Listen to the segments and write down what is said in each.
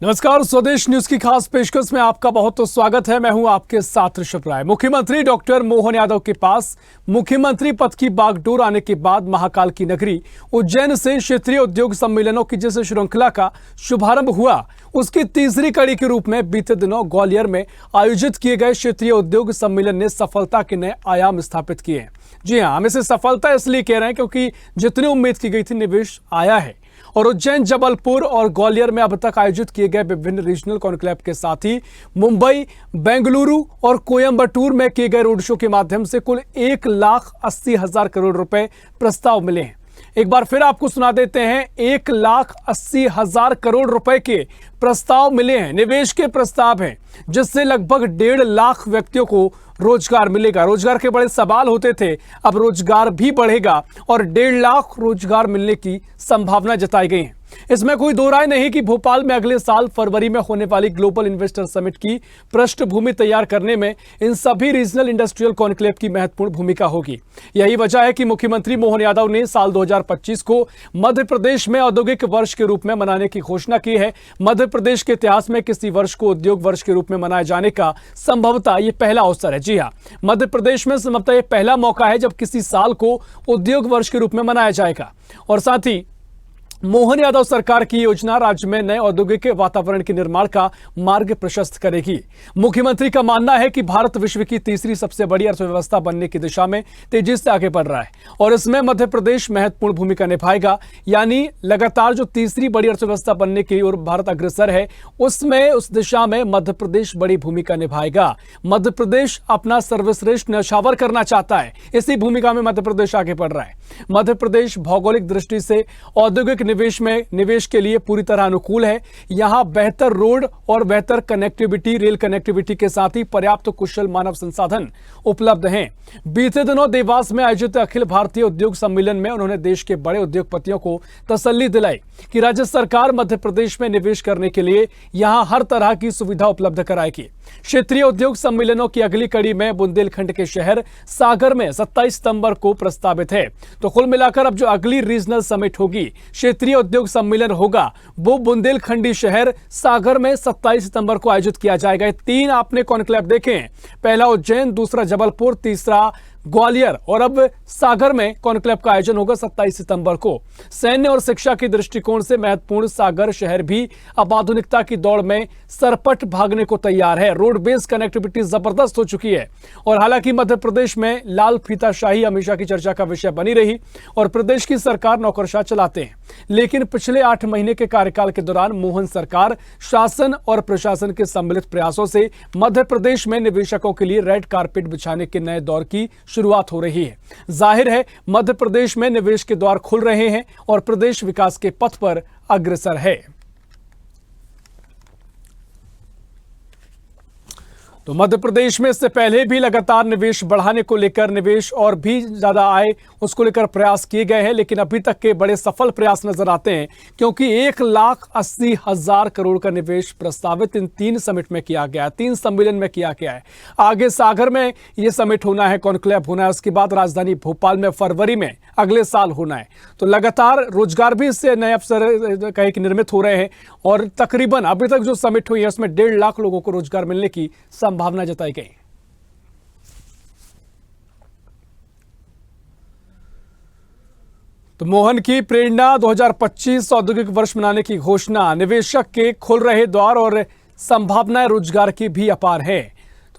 नमस्कार, स्वदेश न्यूज की खास पेशकश में आपका बहुत तो स्वागत है। मैं हूं आपके साथ ऋषभ राय। मुख्यमंत्री डॉक्टर मोहन यादव के पास मुख्यमंत्री पद की बागडोर आने के बाद महाकाल की नगरी उज्जैन से क्षेत्रीय उद्योग सम्मेलनों की जिस श्रृंखला का शुभारंभ हुआ, उसकी तीसरी कड़ी के रूप में बीते दिनों ग्वालियर में आयोजित किए गए क्षेत्रीय उद्योग सम्मेलन ने सफलता के नए आयाम स्थापित किए हैं। जी हाँ, हम इसे सफलता इसलिए कह रहे हैं क्योंकि जितनी उम्मीद की गई थी निवेश आया है। और उज्जैन, जबलपुर और ग्वालियर में अब तक आयोजित किए गए विभिन्न रीजनल कॉन्क्लेव के साथ ही मुंबई, बेंगलुरु और कोयंबटूर में किए गए रोड शो के माध्यम से कुल 1,80,000 करोड़ रुपए प्रस्ताव मिले हैं। एक बार फिर आपको सुना देते हैं, 1,80,000 करोड़ रुपए के प्रस्ताव मिले हैं, निवेश के प्रस्ताव हैं, जिससे लगभग 1.5 लाख व्यक्तियों को रोजगार मिलेगा। रोजगार के बड़े सवाल होते थे, अब रोजगार भी बढ़ेगा और 1.5 लाख रोजगार मिलने की संभावना जताई गई है। इसमें कोई दो राय नहीं कि भोपाल में अगले साल फरवरी में होने वाली ग्लोबल इन्वेस्टर समिट की पृष्ठभूमि तैयार करने में इन सभी रीजनल इंडस्ट्रियल कॉन्क्लेव की महत्वपूर्ण भूमिका होगी। यही वजह है कि मुख्यमंत्री मोहन यादव ने साल 2025 को मध्य प्रदेश में औद्योगिक वर्ष के रूप में मनाने की घोषणा की है। मध्य प्रदेश के इतिहास में किसी वर्ष को उद्योग वर्ष के रूप में मनाए जाने का संभवतः यह पहला अवसर है। जी हाँ, मध्य प्रदेश में संभवतः यह पहला मौका है जब किसी साल को उद्योग वर्ष के रूप में मनाया जाएगा। और साथ ही मोहन यादव सरकार की योजना राज्य में नए औद्योगिक वातावरण के निर्माण का मार्ग प्रशस्त करेगी। मुख्यमंत्री का मानना है कि भारत विश्व की तीसरी सबसे बड़ी अर्थव्यवस्था बनने की दिशा में तेजी से आगे बढ़ रहा है और इसमें मध्य प्रदेश महत्वपूर्ण भूमिका निभाएगा। यानी लगातार जो तीसरी बड़ी अर्थव्यवस्था बनने की ओर भारत अग्रसर है, उसमें उस दिशा में मध्य प्रदेश बड़ी भूमिका निभाएगा। मध्य प्रदेश अपना सर्वश्रेष्ठ न्यौछावर करना चाहता है, इसी भूमिका में मध्य प्रदेश आगे बढ़ रहा है। मध्य प्रदेश भौगोलिक दृष्टि से औद्योगिक निवेश के लिए पूरी तरह अनुकूल है। यहां बेहतर रोड और बेहतर कनेक्टिविटी, रेल कनेक्टिविटी के साथ ही पर्याप्त कुशल मानव संसाधन उपलब्ध हैं। बीते दिनों देवास में आयोजित अखिल भारतीय उद्योग सम्मेलन में उन्होंने देश के बड़े उद्योगपतियों को तसल्ली दिलाई कि राज्य सरकार मध्य प्रदेश में निवेश करने के लिए यहां हर तरह की सुविधा उपलब्ध कराएगी। क्षेत्रीय उद्योग सम्मेलनों की अगली कड़ी में बुंदेलखंड के शहर सागर में 27 सितंबर को प्रस्तावित है। तो कुल मिलाकर अब जो अगली रीजनल समिट होगी, क्षेत्रीय उद्योग सम्मेलन होगा, वो बुंदेलखंडी शहर सागर में 27 सितंबर को आयोजित किया जाएगा। 3 आपने कॉन्क्लेव देखे हैं, पहला उज्जैन, दूसरा जबलपुर, तीसरा ग्वालियर और अब सागर में कॉन्क्लेव का आयोजन होगा 27 सितंबर को। सैन्य और शिक्षा के दृष्टिकोण से महत्वपूर्ण सागर शहर भी अब आधुनिकता की दौड़ में सरपट भागने को तैयार है। रोड बेस्ड कनेक्टिविटी जबरदस्त हो चुकी है और हालांकि मध्य प्रदेश में लाल फीताशाही हमेशा की चर्चा का विषय बनी रही और प्रदेश की सरकार नौकरशाह चलाते हैं, लेकिन पिछले 8 महीने के कार्यकाल के दौरान मोहन सरकार शासन और प्रशासन के सम्मिलित प्रयासों से मध्य प्रदेश में निवेशकों के लिए रेड कारपेट बिछाने के नए दौर की शुरुआत हो रही है। जाहिर है मध्य प्रदेश में निवेश के द्वार खुल रहे हैं और प्रदेश विकास के पथ पर अग्रसर है। तो मध्य प्रदेश में इससे पहले भी लगातार निवेश बढ़ाने को लेकर, निवेश और भी ज्यादा आए उसको लेकर प्रयास किए गए हैं, लेकिन अभी तक के बड़े सफल प्रयास नजर आते हैं क्योंकि 1,80,000 करोड़ का निवेश प्रस्तावित इन 3 समिट में किया गया, 3 सम्मेलन में किया गया है। आगे सागर में यह समिट होना है, कॉन्क्लेव होना है, उसके बाद राजधानी भोपाल में फरवरी में अगले साल होना है। तो लगातार रोजगार भी इससे नए अवसर कहे कि निर्मित हो रहे हैं और तकरीबन अभी तक जो समिट हुई है उसमें 1.5 लाख लोगों को रोजगार मिलने की संभावना जताई गई। तो मोहन की प्रेरणा 2025 औद्योगिक वर्ष मनाने की घोषणा, निवेशक के खुल रहे द्वार और संभावनाएं रोजगार की भी अपार है।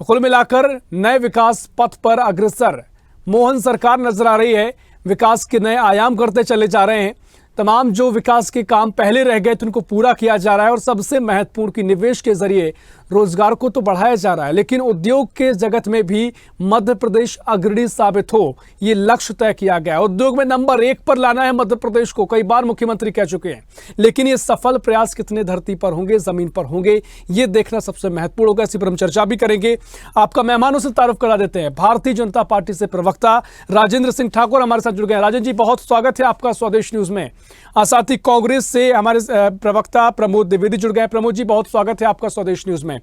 तो कुल मिलाकर नए विकास पथ पर अग्रसर मोहन सरकार नजर आ रही है। विकास के नए आयाम करते चले जा रहे हैं। तमाम जो विकास के काम पहले रह गए थे उनको पूरा किया जा रहा है और सबसे महत्वपूर्ण कि निवेश के जरिए रोजगार को तो बढ़ाया जा रहा है, लेकिन उद्योग के जगत में भी मध्य प्रदेश अग्रणी साबित हो, ये लक्ष्य तय किया गया है। उद्योग में नंबर 1 पर लाना है मध्य प्रदेश को, कई बार मुख्यमंत्री कह चुके हैं, लेकिन ये सफल प्रयास कितने धरती पर होंगे, जमीन पर होंगे, ये देखना सबसे महत्वपूर्ण होगा। इसी पर हम चर्चा भी करेंगे। आपका मेहमानों से तारुफ करा देते हैं। भारतीय जनता पार्टी से प्रवक्ता राजेंद्र सिंह ठाकुर हमारे साथ जुड़ गए हैं। राजेंद्र जी, बहुत स्वागत है आपका स्वदेश न्यूज में। साथ ही कांग्रेस से हमारे प्रवक्ता प्रमोद द्विवेदी जुड़ गए। प्रमोद जी, बहुत स्वागत है आपका स्वदेश न्यूज में।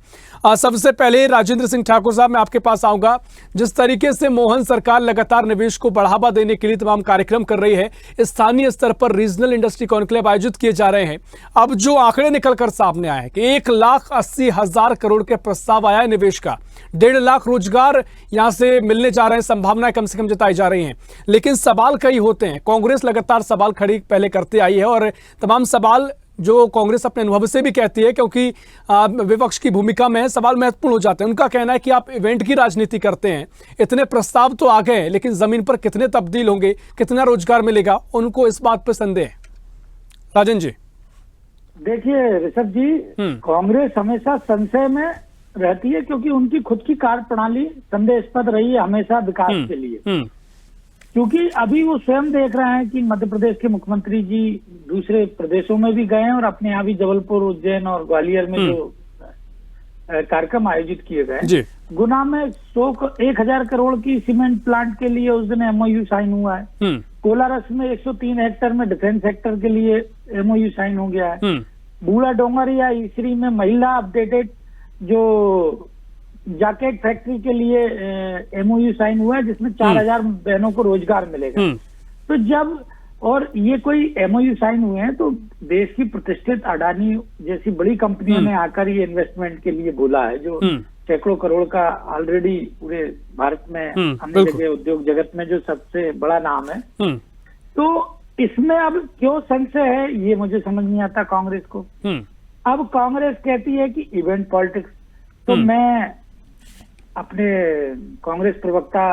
सबसे पहले राजेंद्र सिंह ठाकुर साहब, मैं आपके पास आऊंगा। जिस तरीके से मोहन सरकार लगातार निवेश को बढ़ावा देने के लिए तमाम कार्यक्रम कर रही है, स्थानीय स्तर पर रीजनल इंडस्ट्री कॉन्क्लेव आयोजित किए जा रहे हैं। अब जो आंकड़े निकलकर सामने आए कि 1,80,000 करोड़ के प्रस्ताव आया है निवेश का, 1.5 लाख रोजगार यहां से मिलने जा रहे हैं, संभावनाएं कम से कम जताई जा रही हैं। लेकिन सवाल कई होते हैं। कांग्रेस लगातार सवाल खड़ी पहले करते आई है और तमाम सवाल जो कांग्रेस अपने अनुभव से भी कहती है, क्योंकि विपक्ष की भूमिका में सवाल महत्वपूर्ण हो जाते हैं। उनका कहना है कि आप इवेंट की राजनीति करते हैं, इतने प्रस्ताव तो आ गए हैं, लेकिन जमीन पर कितने तब्दील होंगे, कितना रोजगार मिलेगा, उनको इस बात पर संदेह है। राजन जी, देखिए ऋषभ जी, कांग्रेस हमेशा संशय में रहती है क्योंकि उनकी खुद की कार्यप्रणाली संदेहास्पद रही है हमेशा विकास के लिए। क्योंकि अभी वो स्वयं देख रहे हैं कि मध्य प्रदेश के मुख्यमंत्री जी दूसरे प्रदेशों में भी गए हैं और अपने यहाँ भी जबलपुर, उज्जैन और ग्वालियर में जो कार्यक्रम आयोजित किए गए। गुना में 1,000 करोड़ की सीमेंट प्लांट के लिए उस दिन एमओयू साइन हुआ है। कोलारस में 103 हेक्टेयर में डिफेंस सेक्टर के लिए एमओयू साइन हो गया है। बूढ़ा डोंगरिया ईसरी में महिला अपडेटेड जो जैकेट फैक्ट्री के लिए एमओयू साइन हुआ है, जिसमें 4,000 बहनों को रोजगार मिलेगा। तो जब और ये कोई एमओयू साइन हुए हैं तो देश की प्रतिष्ठित अडानी जैसी बड़ी कंपनियों ने आकर ये इन्वेस्टमेंट के लिए बोला है, जो सैकड़ों करोड़ का ऑलरेडी पूरे भारत में अन्य जगह उद्योग जगत में जो सबसे बड़ा नाम है। तो इसमें अब क्यों संशय है ये मुझे समझ नहीं आता कांग्रेस को। अब कांग्रेस कहती है कि इवेंट पॉलिटिक्स, तो मैं अपने कांग्रेस प्रवक्ता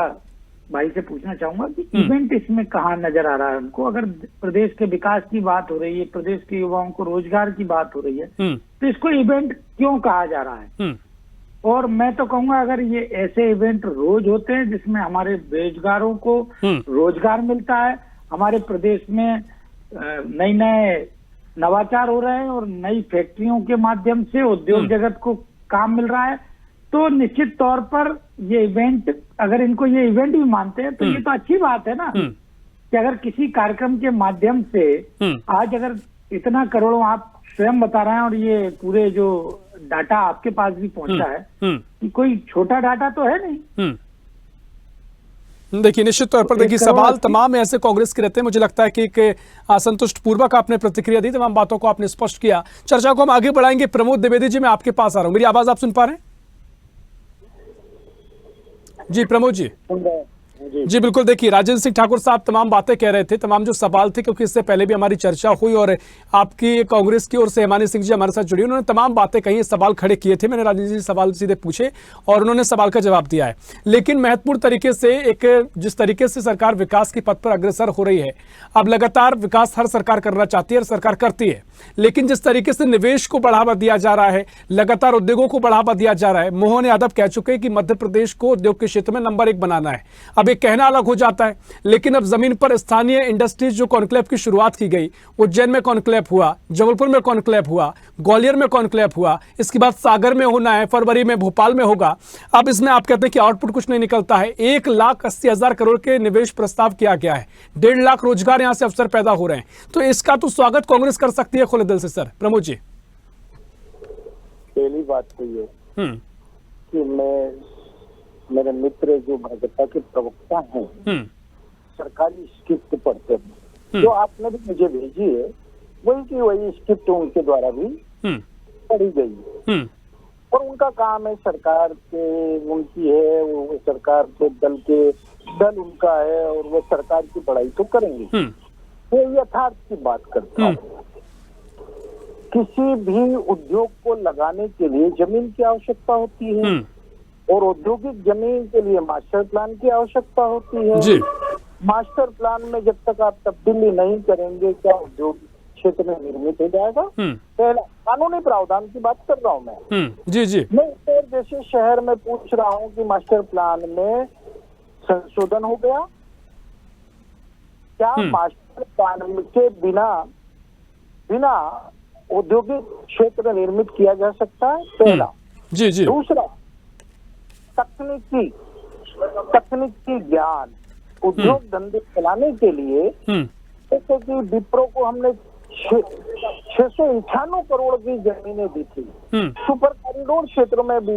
भाई से पूछना चाहूंगा कि इवेंट इसमें कहाँ नजर आ रहा है उनको। अगर प्रदेश के विकास की बात हो रही है, प्रदेश के युवाओं को रोजगार की बात हो रही है, तो इसको इवेंट क्यों कहा जा रहा है। और मैं तो कहूंगा अगर ये ऐसे इवेंट रोज होते हैं जिसमें हमारे बेरोजगारों को रोजगार मिलता है, हमारे प्रदेश में नए नए नवाचार हो रहे हैं और नई फैक्ट्रियों के माध्यम से उद्योग जगत को काम मिल रहा है, तो निश्चित तौर पर ये इवेंट, अगर इनको ये इवेंट भी मानते हैं तो ये तो अच्छी बात है ना कि अगर किसी कार्यक्रम के माध्यम से आज अगर इतना करोड़ों, आप स्वयं बता रहे हैं और ये पूरे जो डाटा आपके पास भी पहुंचा है कि कोई छोटा डाटा तो है नहीं। देखिए, निश्चित तौर पर देखिए सवाल तमाम ऐसे कांग्रेस के रहते हैं। मुझे लगता है कि एक असंतुष्ट पूर्वक आपने प्रतिक्रिया दी, तमाम बातों को आपने स्पष्ट किया। चर्चा को हम आगे बढ़ाएंगे। प्रमोद द्विवेदी जी, मैं आपके पास आ रहा हूं। मेरी आवाज आप सुन पा रहे हैं? जी प्रमोद जी। जी बिल्कुल। देखिए, राजेंद्र सिंह ठाकुर साहब तमाम बातें कह रहे थे, तमाम जो सवाल थे, क्योंकि इससे पहले भी हमारी चर्चा हुई और आपकी कांग्रेस की ओर से हिमानी सिंह जी हमारे साथ जुड़ी, उन्होंने तमाम बातें कही, सवाल खड़े किए थे। मैंने राजेंद्र जी सवाल सीधे पूछे और उन्होंने सवाल का जवाब दिया है। लेकिन महत्वपूर्ण तरीके से जिस तरीके से सरकार विकास की पथ पर अग्रसर हो रही है, अब लगातार विकास हर सरकार करना चाहती है, हर सरकार करती है, लेकिन जिस तरीके से निवेश को बढ़ावा दिया जा रहा है, लगातार उद्योगों को बढ़ावा दिया जा रहा है। मोहन यादव कह चुके हैं कि मध्य प्रदेश को उद्योग के क्षेत्र में नंबर 1 बनाना है। अब एक कहना अलग हो जाता है, लेकिन अब जमीन पर स्थानीय इंडस्ट्रीज जो कॉन्क्लेव की शुरुआत की गई, उज्जैन में कॉन्क्लेव हुआ, जबलपुर में कॉन्क्लेव हुआ, ग्वालियर में कॉन्क्लेव हुआ, इसके बाद सागर में होना है, फरवरी में भोपाल में होगा। अब इसमें आप कहते हैं कि आउटपुट कुछ नहीं निकलता है। 1,80,000 करोड़ के निवेश प्रस्ताव किया गया है, 1.5 लाख रोजगार यहां से अवसर पैदा हो रहे हैं, तो इसका तो स्वागत कांग्रेस कर सकती है खुले दिल से। सर प्रमोद जी, पहली बात तो ये कि मेरे मित्र जो भाजपा के प्रवक्ता हैं सरकारी स्क्रिप्ट पढ़ते हैं, जो आपने भी मुझे भेजी है वही की वही स्क्रिप्ट उनके द्वारा भी पढ़ी गई है। और उनका काम है, सरकार के उनकी है, वो सरकार के दल उनका है और वो सरकार की पढ़ाई तो करेंगे। वो यथार्थ की बात करता है। किसी भी उद्योग को लगाने के लिए जमीन की आवश्यकता होती है और औद्योगिक जमीन के लिए मास्टर प्लान की आवश्यकता होती है जी। मास्टर प्लान में जब तक आप तब्दीली नहीं करेंगे, क्या उद्योग क्षेत्र में निर्मित हो जाएगा? पहला कानूनी प्रावधान की बात कर रहा हूँ मैं। जी जी। मैं उत्तर जैसे शहर में पूछ रहा हूँ कि मास्टर प्लान में संशोधन हो गया क्या? मास्टर प्लान के बिना औद्योगिक क्षेत्र निर्मित किया जा सकता है? पहला। जी जी। दूसरा, तकनीकी ज्ञान उद्योग धंधे चलाने के लिए जैसे कि विप्रो को हमने 698 करोड़ की जमीनें दी थी। सुपर कॉरिडोर क्षेत्र में भी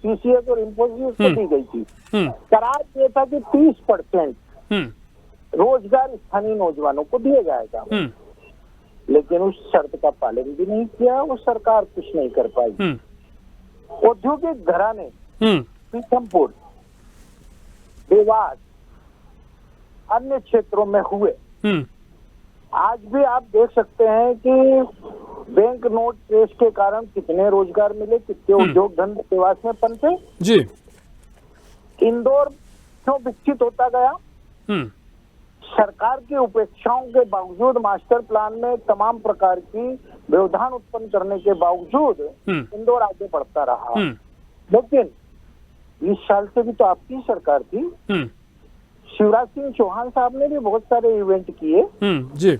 टीसीएस और इंफोसिस को दी गई थी। करार ये था कि 30% रोजगार स्थानीय नौजवानों को दिया जाएगा, लेकिन उस शर्त का पालन भी नहीं किया, वो सरकार कुछ नहीं कर पाई। औद्योगिक घराने पीथमपुर, देवास, अन्य क्षेत्रों में हुए। आज भी आप देख सकते हैं कि बैंक नोट ट्रेस के कारण कितने रोजगार मिले, कितने उद्योग धंधे देवास में पनपे जी। इंदौर क्यों विकसित होता गया? सरकार की उपेक्षाओं के बावजूद, मास्टर प्लान में तमाम प्रकार की व्यवधान उत्पन्न करने के बावजूद इंदौर आगे बढ़ता रहा। लेकिन 20 साल से भी तो आपकी सरकार थी। शिवराज सिंह चौहान साहब ने भी बहुत सारे इवेंट किए। जी।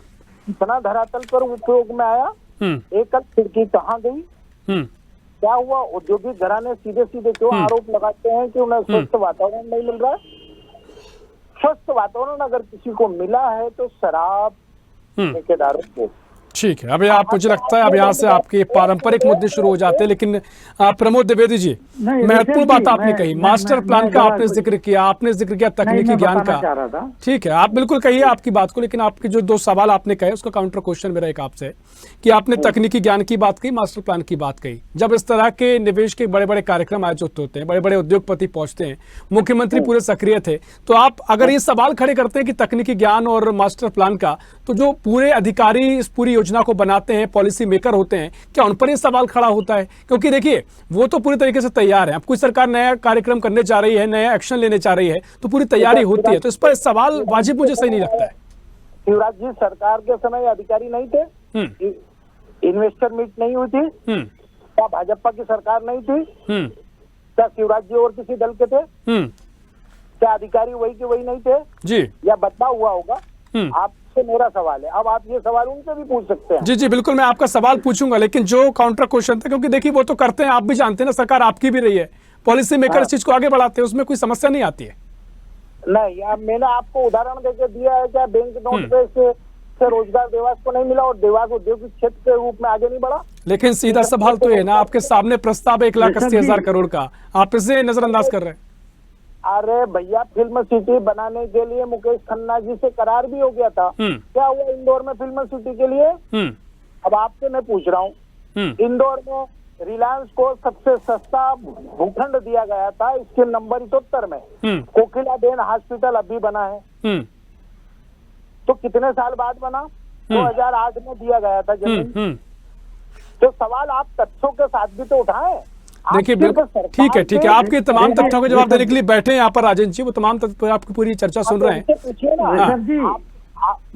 इतना धरातल पर उपयोग में आया, एकल खिड़की कहाँ गई? क्या हुआ? औद्योगिक घराने सीधे सीधे क्यों आरोप लगाते हैं कि उन्हें स्वस्थ वातावरण नहीं मिल रहा है? स्वस्थ वातावरण अगर किसी को मिला है तो शराब ठेकेदारों को। ठीक है, अभी आप, मुझे लगता है अब यहाँ से आपके पारंपरिक मुद्दे शुरू हो जाते हैं, लेकिन प्रमोद द्विवेदी जी, महत्वपूर्ण बात आपने कही, मास्टर प्लान का आपने जिक्र किया, आपने जिक्र किया तकनीकी ज्ञान का। ठीक है, आप बिल्कुल कहिए आपकी बात को, लेकिन आपके जो 2 सवाल आपने कहे उसका काउंटर क्वेश्चन मेरा एक आपसे कि आपने तकनीकी ज्ञान की बात कही, मास्टर प्लान की बात कही। जब इस तरह के निवेश के बड़े बड़े कार्यक्रम आयोजित होते हैं, बड़े बड़े उद्योगपति पहुंचते हैं, मुख्यमंत्री पूरे सक्रिय थे, तो आप अगर ये सवाल खड़े करते हैं कि तकनीकी ज्ञान और मास्टर प्लान का, तो जो पूरे अधिकारी इस पूरी योजना को बनाते हैं, पॉलिसी मेकर होते हैं, क्या उन पर ये सवाल खड़ा होता है? क्योंकि देखिए, वो तो पूरी तरीके से तैयार है। अब कोई सरकार नया कार्यक्रम करने जा रही है, नया एक्शन लेने जा रही है, तो पूरी तैयारी होती है, तो इस पर सवाल वाजिब मुझे सही नहीं लगता है। शिवराज जी सरकार के समय अधिकारी नहीं थे? इन्वेस्टर मीट नहीं हुई थी? क्या भाजपा की सरकार नहीं थी? क्या शिवराज जी और किसी दल के थे? क्या अधिकारी वही के वही नहीं थे जी? या बदलाव हुआ होगा? आपसे मेरा सवाल है, अब आप ये सवाल उनसे भी पूछ सकते हैं। जी जी बिल्कुल, मैं आपका सवाल पूछूंगा, लेकिन जो काउंटर क्वेश्चन था, क्योंकि देखिए वो तो करते हैं, आप भी जानते हैं ना, सरकार आपकी भी रही है, पॉलिसी मेकर इस चीज को आगे बढ़ाते हैं, उसमें कोई समस्या नहीं आती है। नहीं, अब मैंने आपको उदाहरण देके दिया है, क्या बैंक नोट से रोजगार देवास को नहीं मिला और देवास औद्योगिक क्षेत्र के रूप में आगे नहीं बढ़ा? लेकिन सीधा सवाल तो ये ना, आपके सामने प्रस्ताव 1,80,000 करोड़ का, आप इसे नजरअंदाज कर रहे हैं। अरे भैया, फिल्म सिटी बनाने के लिए मुकेश खन्ना जी से करार भी हो गया था। क्या हुआ इंदौर में फिल्म सिटी के लिए? अब आपसे मैं पूछ रहा हूँ, इंदौर में रिलायंस को सबसे सस्ता भूखंड दिया गया था, स्कीम नंबर 77 में। कोकिलाबेन हॉस्पिटल अभी बना है, तो कितने साल बाद बना? 2008 में दिया गया था जमीन। तो सवाल आप तथ्यों के साथ भी तो उठाएं। देखिए ठीक है, ठीक है, आपके तमाम तथ्यों का जवाब देने के लिए बैठे हैं यहाँ पर राजेंद्र जी, वो तमाम तथ्य पर आपकी पूरी चर्चा सुन रहे हैं। सर जी,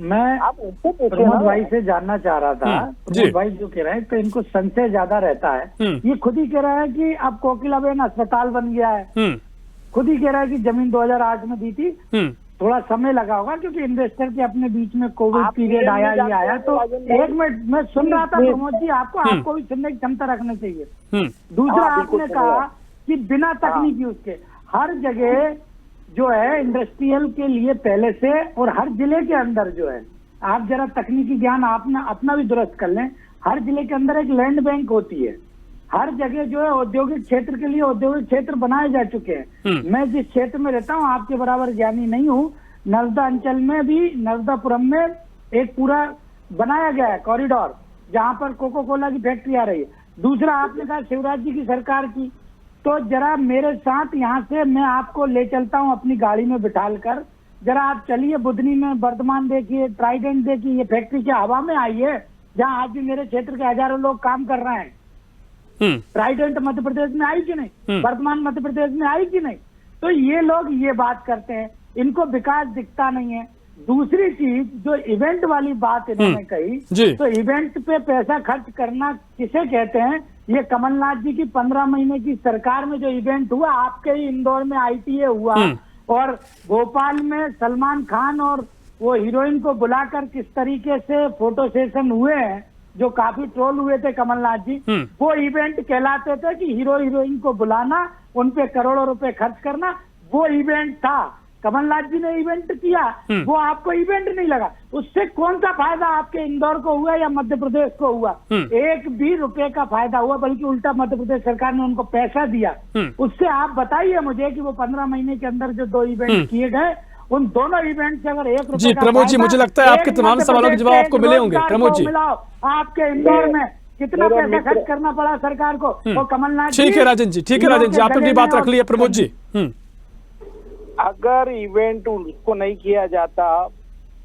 मैं प्रमोद भाई से जानना चाह रहा था, प्रमोद भाई जो कह रहे हैं, तो इनको संशय ज्यादा रहता है। ये खुद ही कह रहा है कि अब कोकिलाबेन अस्पताल बन गया है, खुद ही कह रहा है कि जमीन 2008 में दी थी, थोड़ा समय लगा होगा क्योंकि इन्वेस्टर के अपने बीच में कोविड पीरियड आया, ये आया। तो एक मिनट, मैं सुन रहा था प्रमोद जी, आपको भी सुनने की क्षमता रखनी चाहिए। दूसरा, आपने कहा कि बिना तकनीकी उसके हर जगह जो है इंडस्ट्रियल के लिए पहले से, और हर जिले के अंदर जो है, आप जरा तकनीकी ज्ञान आपने अपना भी दुरुस्त कर लें, हर जिले के अंदर एक लैंड बैंक होती है, हर जगह जो है औद्योगिक क्षेत्र के लिए औद्योगिक क्षेत्र बनाए जा चुके हैं। मैं जिस क्षेत्र में रहता हूँ, आपके बराबर ज्ञानी नहीं हूँ, नर्मदा अंचल में भी, नर्मदापुरम में एक पूरा बनाया गया है कॉरिडोर, जहाँ पर कोको कोला की फैक्ट्री आ रही है। दूसरा, आपने कहा शिवराज जी की सरकार की, तो जरा मेरे साथ यहाँ से मैं आपको ले चलता हूँ अपनी गाड़ी में बिठाल कर, जरा आप चलिए बुधनी में, वर्धमान देखिए, ट्राइडेंट देखिए, ये फैक्ट्री क्या हवा में आई है, जहाँ आज भी मेरे क्षेत्र के हजारों लोग काम कर रहे हैं। ट्राइडेंट मध्य प्रदेश में आई कि नहीं? वर्धमान मध्य प्रदेश में आई कि नहीं? तो ये लोग ये बात करते हैं, इनको विकास दिखता नहीं है। दूसरी चीज, जो इवेंट वाली बात इन्होंने कही, तो इवेंट पे पैसा खर्च करना किसे कहते हैं? ये कमलनाथ जी की 15 महीने की सरकार में जो इवेंट हुआ, आपके ही इंदौर में ITA हुआ, और भोपाल में सलमान खान और वो हीरोइन को बुलाकर किस तरीके से फोटो सेशन हुए हैं, जो काफी ट्रोल हुए थे कमलनाथ जी, वो इवेंट कहलाते थे कि हीरो हीरोइन को बुलाना, उन पे करोड़ों रुपए खर्च करना, वो इवेंट था। कमलनाथ जी ने इवेंट किया, वो आपको इवेंट नहीं लगा। उससे कौन सा फायदा आपके इंदौर को हुआ या मध्य प्रदेश को हुआ? एक भी रुपए का फायदा हुआ, बल्कि उल्टा मध्य प्रदेश सरकार ने उनको पैसा दिया। उससे आप बताइए मुझे कि वो 15 महीने के अंदर जो 2 इवेंट किए गए, उन दोनों इवेंट से अगर 1 रुपए जी प्रमोद जी, मुझे लगता है आपके तमाम सवालों के जवाब आपको मिले होंगे। प्रमोद जी, आपके इंदौर में कितना पैसा खर्च करना पड़ा सरकार को, और कमलनाथ जी। ठीक है राजन जी, ठीक है राजन जी, आपने अपनी बात रख ली है। प्रमोद जी, अगर इवेंट उसको नहीं किया जाता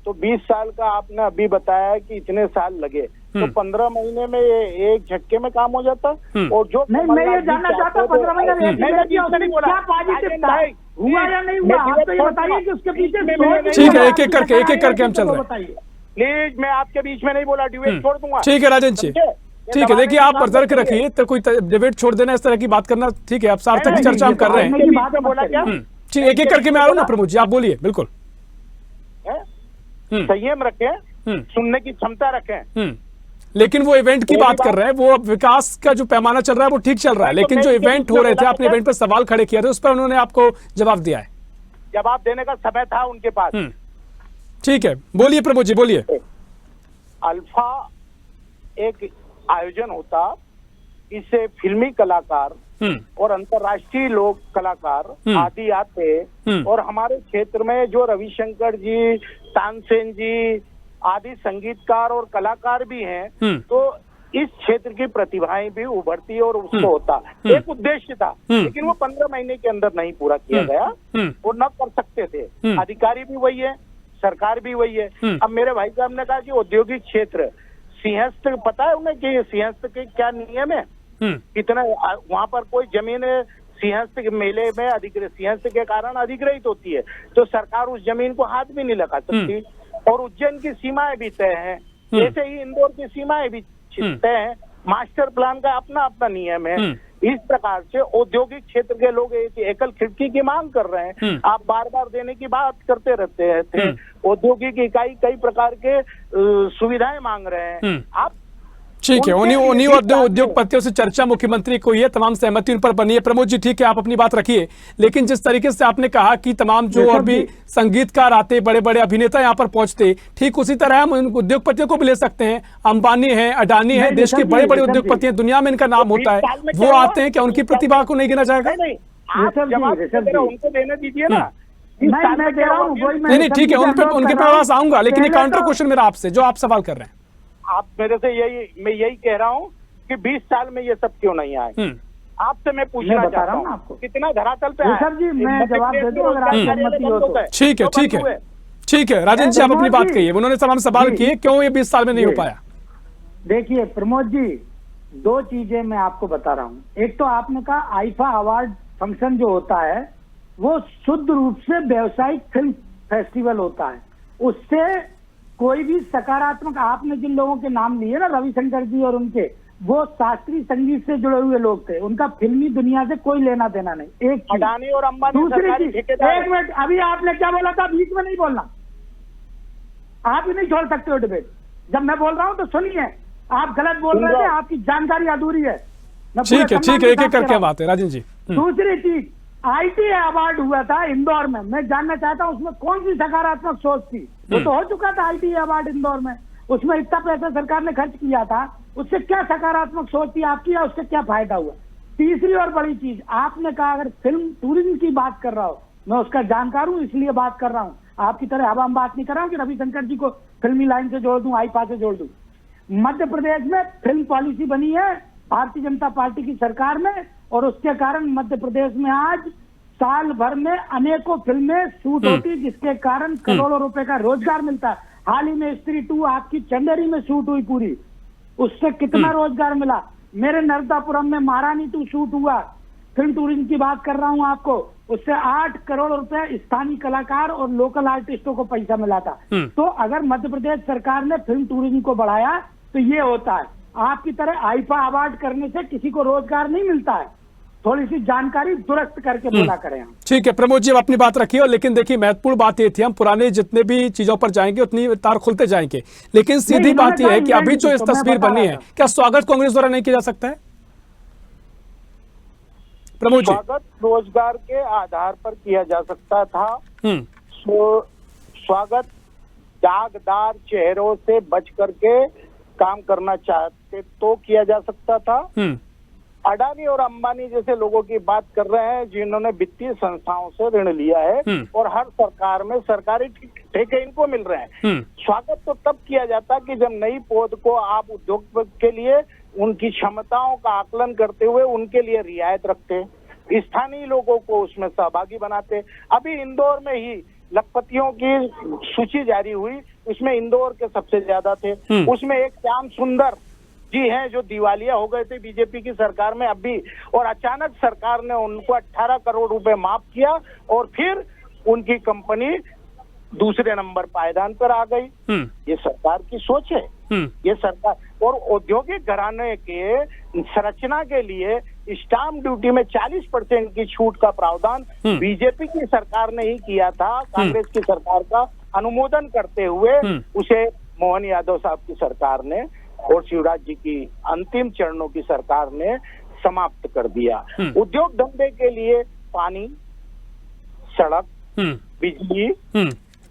तो 20 साल का आपने अभी बताया कि इतने साल लगे, तो 15 महीने में ये एक झटके में काम हो जाता। और जो नहीं, मैं ये जानना चाहता हूँ 15 महीने में क्या पॉजिटिव था, हुआ या नहीं हुआ? आप तो ये बताइए कि उसके पीछे। ठीक है, एक एक करके हम चल रहे हैं। प्लीज, मैं आपके बीच में नहीं बोला, डिबेट छोड़ दूंगा। ठीक है राजन जी, ठीक है। देखिए, आप तर्क रखिए, तो कोई डिबेट छोड़ देना, इस तरह की बात करना ठीक है। आप सार्थक की चर्चा हम कर रहे हैं। ठीक, एक एक करके मैं आ रहा हूँ ना प्रमोद जी, आप बोलिए। बिल्कुल, संयम रखें, सुनने की क्षमता रखें। लेकिन वो इवेंट की बात कर रहे हैं, वो विकास का जो पैमाना चल रहा है वो ठीक चल रहा है, लेकिन जो इवेंट हो रहे थे, आपने इवेंट पर सवाल खड़े किए थे, उस पर उन्होंने आपको जवाब दिया है। जवाब देने का समय था उनके पास। ठीक है, बोलिए प्रमोद जी, बोलिए। अल्फा एक आयोजन होता, इससे फिल्मी कलाकार और अंतर्राष्ट्रीय लोग कलाकार आदि आते, और हमारे क्षेत्र में जो रविशंकर जी, तानसेन जी आदि संगीतकार और कलाकार भी हैं, तो इस क्षेत्र की प्रतिभाएं भी उभरती और उसको होता। एक उद्देश्य था, लेकिन वो 15 महीने के अंदर नहीं पूरा किया गया, वो न कर सकते थे। अधिकारी भी वही है, सरकार भी वही है। अब मेरे भाई साहब ने कहा कि औद्योगिक क्षेत्र, सिंहस्थ, पता है उन्हें कि सिंहस्थ के क्या नियम है? कितना वहां पर कोई जमीन सिंहस्थ के मेले में अधिग्रहित, सिंहस्थ के कारण अधिग्रहित होती है, तो सरकार उस जमीन को हाथ भी नहीं लगा सकती। और उज्जैन की सीमाएं भी तय हैं, ऐसे ही इंदौर की सीमाएं भी तय हैं। मास्टर प्लान का अपना अपना नियम है। इस प्रकार से औद्योगिक क्षेत्र के लोग एक एकल खिड़की की मांग कर रहे हैं। आप बार बार देने की बात करते रहते थे। औद्योगिक इकाई कई प्रकार के सुविधाएं मांग रहे हैं। आप ठीक है, उन्हीं उद्योगपतियों से चर्चा मुख्यमंत्री को ये तमाम सहमति उन पर बनी है। प्रमोद जी, ठीक है, आप अपनी बात रखिए, लेकिन जिस तरीके से आपने कहा कि तमाम जो अभी संगीतकार आते, बड़े बड़े अभिनेता यहाँ पर पहुंचते, ठीक उसी तरह हम उद्योगपतियों को भी ले सकते हैं। अंबानी है, अडानी है, देश के बड़े बड़े उद्योगपति हैं, दुनिया में इनका नाम होता है, वो आते हैं, क्या उनकी प्रतिभा को नहीं गिना जाएगा? उनको देने दीजिए ना। नहीं, ठीक है, उनके पास आऊंगा, लेकिन ये काउंटर क्वेश्चन मेरा आपसे, जो आप सवाल कर रहे हैं, आप मेरे से मैं यही कह रहा हूँ कि 20 साल में ये सब क्यों नहीं आए? आपसे मैं पूछना चाहता हूँ आपको, कितना धरातल पे है? जी, मैं जवाब दे दूं अगर आप सहमति हो तो। ठीक है, ठीक है, ठीक है राजन जी, आप अपनी बात कहिए। उन्होंने तमाम सवाल किए, क्यों ये 20 साल में नहीं हो पाया? देखिए प्रमोद जी, 2 चीजें मैं आपको बता रहा हूँ। एक तो आपने कहा आईफा अवार्ड फंक्शन जो होता है वो शुद्ध रूप से व्यावसायिक फिल्म फेस्टिवल होता है, उससे कोई भी सकारात्मक, आपने जिन लोगों के नाम लिए ना, रविशंकर जी और उनके, वो शास्त्रीय संगीत से जुड़े हुए लोग थे, उनका फिल्मी दुनिया से कोई लेना देना नहीं। एक अडानी और अंबानी। दूसरी चीज, 1 मिनट, अभी आपने क्या बोला था? बीच में नहीं बोलना, आप ही नहीं छोड़ सकते हो डिबेट। जब मैं बोल रहा हूँ तो सुनिए, आप गलत बोल रहे थे, आपकी जानकारी अधूरी है। ठीक है, ठीक है, एक एक करके बात है राजन जी। दूसरी चीज, ITA अवार्ड हुआ था इंदौर में, मैं जानना चाहता हूँ उसमें कौन सी सकारात्मक सोच थी? वो तो हो चुका था ITA अवार्ड इंदौर में, उसमें इतना पैसा सरकार ने खर्च किया था, उससे क्या सकारात्मक सोच थी आपकी, या उससे क्या फायदा हुआ? तीसरी और बड़ी चीज, आपने कहा अगर फिल्म टूरिज्म की बात कर रहा हूँ, मैं उसका जानकार हूँ इसलिए बात कर रहा हूँ, आपकी तरह अब हम बात नहीं कर रहा हूँ कि रविशंकर जी को फिल्मी लाइन से जोड़ दूं, आईफा से जोड़ दूं। मध्य प्रदेश में फिल्म पॉलिसी बनी है भारतीय जनता पार्टी की सरकार में, और उसके कारण मध्य प्रदेश में आज साल भर में अनेकों फिल्में शूट होती, जिसके कारण करोड़ों रुपए का रोजगार मिलता है। हाल ही में स्त्री 2 आपकी चंदेरी में शूट हुई पूरी, उससे कितना रोजगार मिला। मेरे नर्मदापुरम में महारानी 2 शूट हुआ, फिल्म टूरिज्म की बात कर रहा हूं आपको, उससे 8 करोड़ रुपए स्थानीय कलाकार और लोकल आर्टिस्टों को पैसा मिला था। तो अगर मध्य प्रदेश सरकार ने फिल्म टूरिज्म को बढ़ाया तो ये होता है। आपकी तरह आईफा अवार्ड करने से किसी को रोजगार नहीं मिलता है, थोड़ी सी जानकारी दुरुस्त करके बोला करें हम। ठीक है प्रमोद जी, अब अपनी बात रखिए। और लेकिन देखिए, महत्वपूर्ण बात ये थी, हम पुराने जितने भी चीजों पर जाएंगे उतनी तार खुलते जाएंगे, लेकिन सीधी बात यह है कि अभी जो इस तस्वीर बनी है, क्या स्वागत कांग्रेस द्वारा नहीं किया जा सकता है? प्रमोद जी, स्वागत रोजगार के आधार पर किया जा सकता था, स्वागत दागदार चेहरों से बच करके काम करना चाहते तो किया जा सकता था। अडानी और अंबानी जैसे लोगों की बात कर रहे हैं जिन्होंने वित्तीय संस्थाओं से ऋण लिया है और हर सरकार में सरकारी ठेके इनको मिल रहे हैं। स्वागत तो तब किया जाता कि जब नई पौध को आप उद्योग के लिए उनकी क्षमताओं का आकलन करते हुए उनके लिए रियायत रखते, स्थानीय लोगों को उसमें सहभागी बनाते। अभी इंदौर में ही लखपतियों की सूची जारी हुई, उसमें इंदौर के सबसे ज्यादा थे। उसमें एक श्याम सुंदर जी हैं जो दिवालिया हो गए थे बीजेपी की सरकार में अभी, और अचानक सरकार ने उनको 18 करोड़ रुपए माफ किया और फिर उनकी कंपनी दूसरे नंबर पायदान पर आ गई। ये सरकार की सोच है। ये सरकार और औद्योगिक घराने के संरचना के लिए स्टाम्प ड्यूटी में 40% की छूट का प्रावधान बीजेपी की सरकार ने ही किया था। कांग्रेस की सरकार का अनुमोदन करते हुए उसे मोहन यादव साहब की सरकार ने और शिवराज जी की अंतिम चरणों की सरकार ने समाप्त कर दिया। उद्योग धंधे के लिए पानी, सड़क, बिजली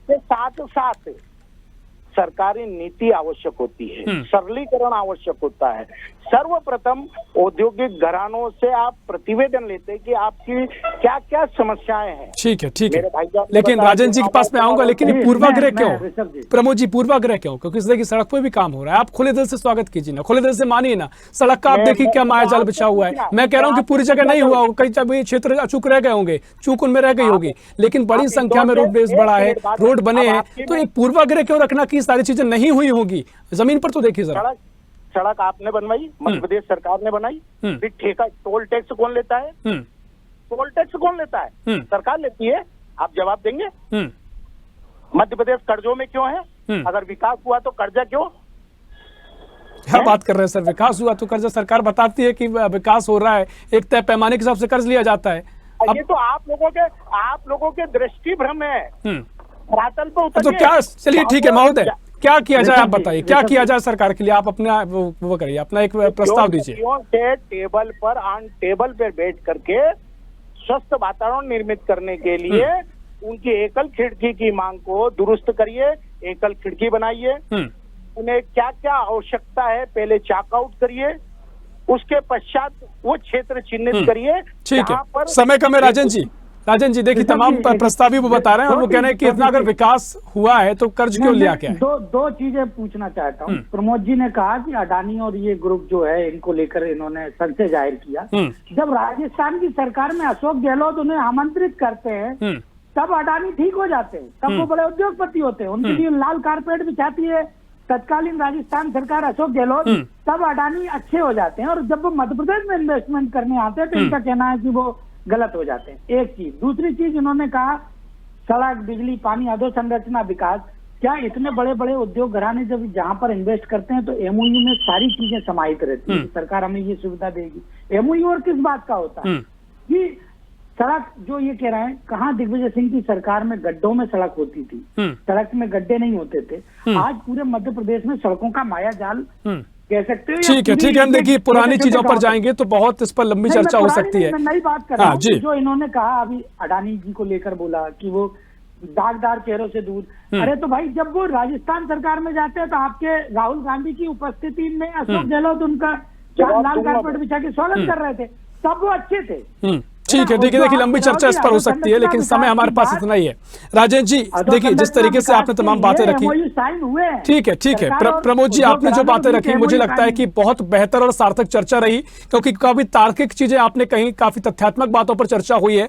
के साथ साथ सरकारी नीति आवश्यक होती है, सरलीकरण आवश्यक होता है। सर्वप्रथम औद्योगिक घरानों से आप प्रतिवेदन लेते हैं कि आपकी क्या क्या समस्याएं हैं। ठीक है। लेकिन राजन जी के पास मैं आऊंगा, लेकिन ये पूर्वाग्रह क्यों प्रमोद जी, पूर्वाग्रह क्यों? क्योंकि इस देखिए सड़क पे भी काम हो रहा है, आप खुले दिल से स्वागत कीजिए ना, खुले दिल से मानिए ना। सड़क का आप देखिए क्या मायाजाल बिछा हुआ है। मैं कह रहा हूँ कि पूरी जगह नहीं हुआ, कई क्षेत्र अचूक रह गए होंगे, चूक उनमें रह गई होगी, लेकिन बड़ी संख्या में रोड बेस बढ़ा है, रोड बने हैं, तो एक पूर्वाग्रह क्यों रखना कि सारी चीजें नहीं हुई होगी? जमीन पर तो देखिए जरा। सड़क आपने बनवाई, मध्य प्रदेश सरकार ने बनाई, फिर ठेका टोल टैक्स कौन लेता है? टोल टैक्स कौन लेता है? सरकार लेती है। आप जवाब देंगे? मध्य प्रदेश कर्जों में क्यों है? अगर विकास हुआ तो कर्जा क्यों? क्या बात कर रहे हैं सर? विकास हुआ तो कर्जा सरकार बताती है कि विकास हो रहा है, एक तय पैमाने के हिसाब से कर्ज लिया जाता है। ये तो आप लोगों के दृष्टि भ्रम है। रातल पे तो क्या, चलिए ठीक है महोदय, क्या किया जाए आप बताइए, क्या किया जाए सरकार के लिए? आप अपना वो करिए, अपना एक प्रस्ताव दीजिए। टेबल पर बैठ करके स्वस्थ वातावरण निर्मित करने के लिए उनकी एकल खिड़की की मांग को दुरुस्त करिए, एकल खिड़की बनाइए। उन्हें क्या क्या आवश्यकता है पहले चेक आउट करिए, उसके पश्चात वो क्षेत्र चिन्हित करिए। ठीक है, समय कम है राजन जी देखिए तमाम प्रस्तावी वो बता रहे हैं और वो कह रहे हैं कि इतना अगर विकास हुआ है तो कर्ज क्यों लिया? क्या है? दो चीजें पूछना चाहता हूँ। प्रमोद जी ने कहा कि अडानी और ये ग्रुप जो है इनको लेकर इन्होंने संशय जाहिर किया। जब राजस्थान की सरकार में अशोक गहलोत उन्हें आमंत्रित करते हैं तब अडानी ठीक हो जाते हैं, तब वो बड़े उद्योगपति होते हैं, उनके लिए लाल कारपेट बिछाती है तत्कालीन राजस्थान सरकार अशोक गहलोत, तब अडानी अच्छे हो जाते हैं। और जब वो मध्य प्रदेश में इन्वेस्टमेंट करने आते हैं तो इनका कहना है कि वो गलत हो जाते हैं। एक चीज। दूसरी चीज, इन्होंने कहा सड़क, बिजली, पानी, अधोसंरचना विकास। क्या इतने बड़े बड़े उद्योग घराने जब जहां पर इन्वेस्ट करते हैं तो एमओयू में सारी चीजें समाहित रहती है, सरकार हमें ये सुविधा देगी। एमओयू और किस बात का होता है कि सड़क जो ये कह रहे हैं, कहाँ दिग्विजय सिंह की सरकार में गड्ढों में सड़क होती थी, सड़क में गड्ढे नहीं होते थे। आज पूरे मध्य प्रदेश में सड़कों का माया जाल कह सकते हो। ठीक है, हम देखिए पुरानी चीजों पर जाएंगे तो बहुत इस पर लंबी चर्चा हो सकती है। नई बात कर रहा हूँ जो इन्होंने कहा अभी अडानी जी को लेकर बोला कि वो दागदार चेहरों से दूर। अरे तो भाई जब वो राजस्थान सरकार में जाते हैं तो आपके राहुल गांधी की उपस्थिति में अशोक गहलोत उनका लाल कारपेट बिछा के स्वागत कर रहे थे, तब वो अच्छे थे। ठीक है, देखिए लंबी चर्चा इस पर हो सकती है, लेकिन समय हमारे पास इतना ही है। राजन जी देखिए जिस तरीके से आपने तमाम बातें रखी, ठीक है प्रमोद जी आपने जो बातें रखी मुझे लगता है कि बहुत बेहतर और सार्थक चर्चा रही, क्योंकि काफी तार्किक चीजें आपने कही, काफी तथ्यात्मक बातों पर चर्चा हुई है।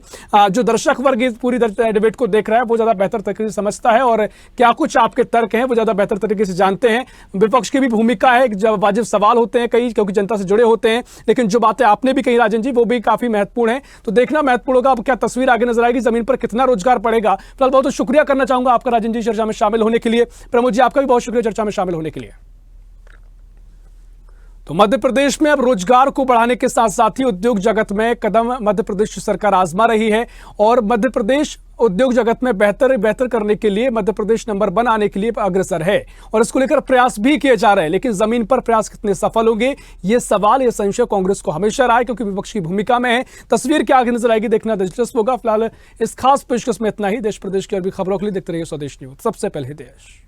जो दर्शक वर्ग इस पूरी डिबेट को देख रहा है वो ज्यादा बेहतर तरीके से समझता है और क्या कुछ आपके तर्क हैं वो ज्यादा बेहतर तरीके से जानते हैं। विपक्ष की भी भूमिका है, जब वाजिब सवाल होते हैं कई, क्योंकि जनता से जुड़े होते हैं, लेकिन जो बातें आपने भी कही राजन जी वो भी काफी महत्वपूर्ण है। तो देखना महत्वपूर्ण होगा अब क्या तस्वीर आगे नजर आएगी, जमीन पर कितना रोजगार पड़ेगा। फिलहाल बहुत शुक्रिया करना चाहूंगा आपका राजन जी चर्चा में शामिल होने के लिए। प्रमोद जी आपका भी बहुत शुक्रिया चर्चा में शामिल होने के लिए। तो मध्य प्रदेश में अब रोजगार को बढ़ाने के साथ साथ ही उद्योग जगत में कदम मध्य प्रदेश सरकार आजमा रही है और मध्य प्रदेश उद्योग जगत में बेहतर करने के लिए मध्य प्रदेश नंबर 1 आने के लिए अग्रसर है और इसको लेकर प्रयास भी किए जा रहे हैं, लेकिन जमीन पर प्रयास कितने सफल होंगे ये सवाल, ये संशय कांग्रेस को हमेशा रहा है, क्योंकि विपक्ष की भूमिका में है। तस्वीर क्या आगे नजर आएगी देखना दिलचस्प होगा। फिलहाल इस खास पेशकश में इतना ही। देश प्रदेश की और भी खबरों के लिए देखते रहिए स्वदेश न्यूज। सबसे पहले देश।